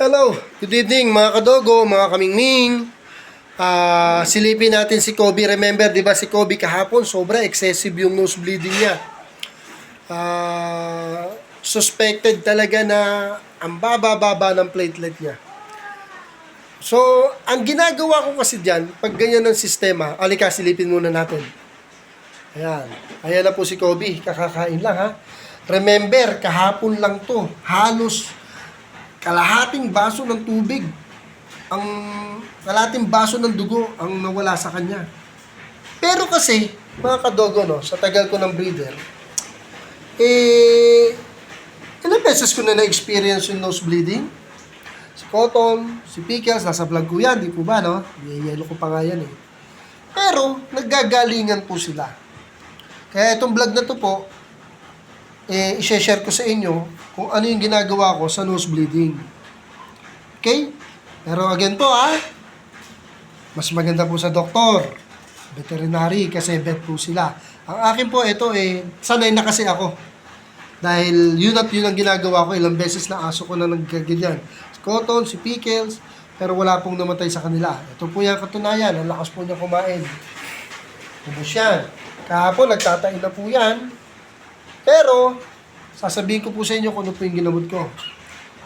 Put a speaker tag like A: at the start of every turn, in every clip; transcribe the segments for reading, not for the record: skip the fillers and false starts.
A: Hello, good evening mga kadogo, mga kamingming. Silipin natin si Kobe. Remember, di ba si Kobe kahapon, sobra excessive yung nosebleeding niya. Suspected talaga na ang baba-baba ng platelet niya. So, ang ginagawa ko kasi dyan, pag ganyan ng sistema, alika, silipin muna natin. Ayan. Ayan na po si Kobe, kakakain lang ha. Remember, kahapon lang to, halos kalahating baso ng tubig, kalahating baso ng dugo ang nawala sa kanya. Pero kasi, mga kadogo, no, sa tagal ko ng breeder, ilang beses ko na na-experience yung nosebleeding. Si Cotton, si Pickles, nasa vlog ko yan, di po ba, no? Yelo ko pa nga yan, eh. Pero, naggagalingan po sila. Kaya itong vlog na to po, i-share ko sa inyo kung ano yung ginagawa ko sa nosebleeding. Okay? Pero again po mas maganda po sa doktor, veterinary, kasi vet po sila. Ang akin po, ito sanay na kasi ako. Dahil yun at yun ang ginagawa ko, ilang beses na aso ko na nagkaganyan. Si Cotton, si Pickles, pero wala pong namatay sa kanila. Ito po yung katunayan, ang lakas po niya kumain. Ubus yan. Kahapon, nagtatain na po yan. Pero, sasabihin ko po sa inyo kung ano po yung ginamot ko.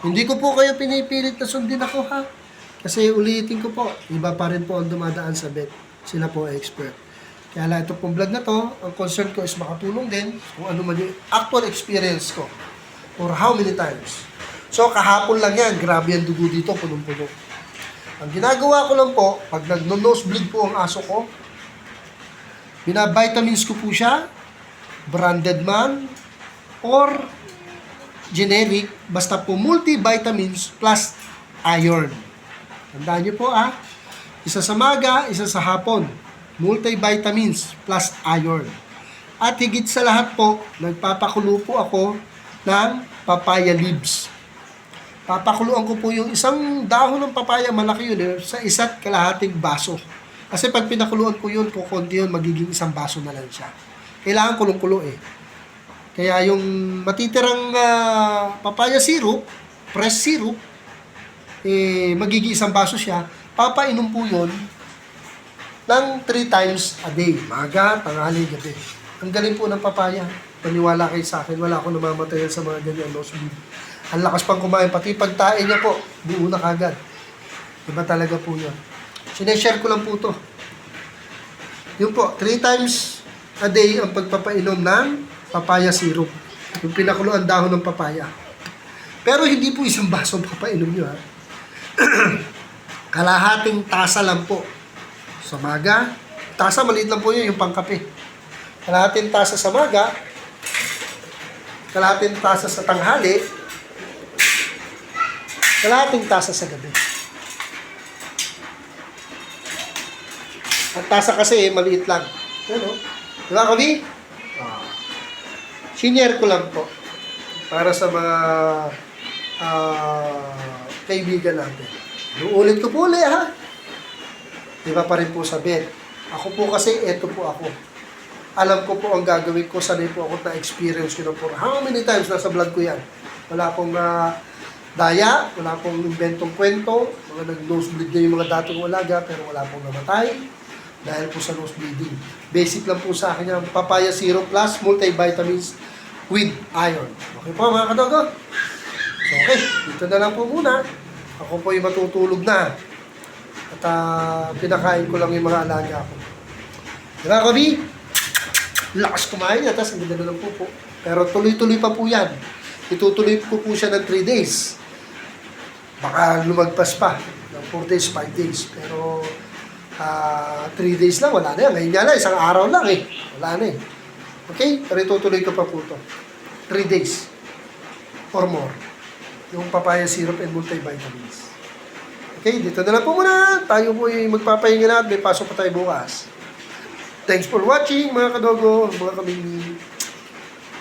A: Hindi ko po kayo pinipilit na sundin ako ha. Kasi ulitin ko po, iba pa rin po ang dumadaan sa vet. Sila po expert. Kaya lang ito pong vlog na to, ang concern ko is makatulong din kung ano man yung actual experience ko. For how many times. So, kahapon lang yan. Grabe ang dugo dito, punong-puno. Ang ginagawa ko lang po, pag nag-nosebleed po ang aso ko, binavitamins ko po siya, branded man, or generic, basta po multivitamins plus iron. Tandaan nyo po isa sa maga, isa sa hapon. Multivitamins plus iron. At higit sa lahat po, nagpapakulo po ako ng papaya leaves. Papakuluan ko po yung isang dahon ng papaya, malaki yun, sa isa't kalahating baso. Kasi pag pinakuluan ko yun, kukunti yun, magiging isang baso na lang siya. Kailangan kulong-kulo Kaya yung matitirang papaya syrup, fresh syrup, magiging isang baso siya. Papainom po yun ng 3 times a day. Maga, tanghali, gabi. Ang galing po ng papaya. Paniwala kayo sa akin, wala akong namamatayan sa mga ganyan nosebleed. Ang lakas pang kumain, pati pagtain niya po, buo na kagad. Iba talaga po yun. Sineshare ko lang po to. Yun po, 3 times a day ang pagpapainom ng papaya syrup. Yung pinakuluan dahon ng papaya. Pero hindi po isang baso ang papainom nyo Kalahating tasa lang po. Sa maga. Tasa, maliit lang po yun, yung pangkape. Kalahating tasa sa maga. Kalahating tasa sa tanghali. Kalahating tasa sa gabi. Ang tasa kasi maliit lang. Ano? Diba, Kobe? Senior ko lang po. Para sa mga kaibigan natin. Uulit ko po ulit Iba pa rin po sa vet. Ako po kasi, eto po ako. Alam ko po ang gagawin ko. Sanay po ako na-experience ko na po. How many times nasa vlog ko yan? Wala pong daya, wala pong inventong kwento. Mga nag-nosebleed na yung mga dating walaga, pero wala pong namatay. Dahil po sa nosebleeding. Basic lang po sa akin yung papaya syrup plus multivitamins with iron. Okay po mga kadogo? So okay, dito na lang po muna. Ako po yung matutulog na. At pinakain ko lang yung mga alaga ko. Diba, Kobe? Lakas kumain niya, tapos ang ganda na lang po. Pero tuloy-tuloy pa po yan. Itutuloy ko po siya ng 3 days. Baka lumagpas pa ng 4 days, 5 days. Pero 3 days lang, wala na yan. Ngayon nga lang, isang araw lang Wala na Okay? Pero itutuloy ko pa po ito. 3 days or more. Yung papaya syrup and multivitamins. Okay, dito na lang po muna. Tayo po yung magpapahinga na at may pasok pa tayo bukas. Thanks for watching mga kadogo, mga kaming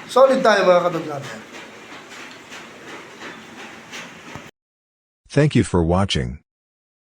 A: solid tayo mga kadogo.
B: Thank you for watching.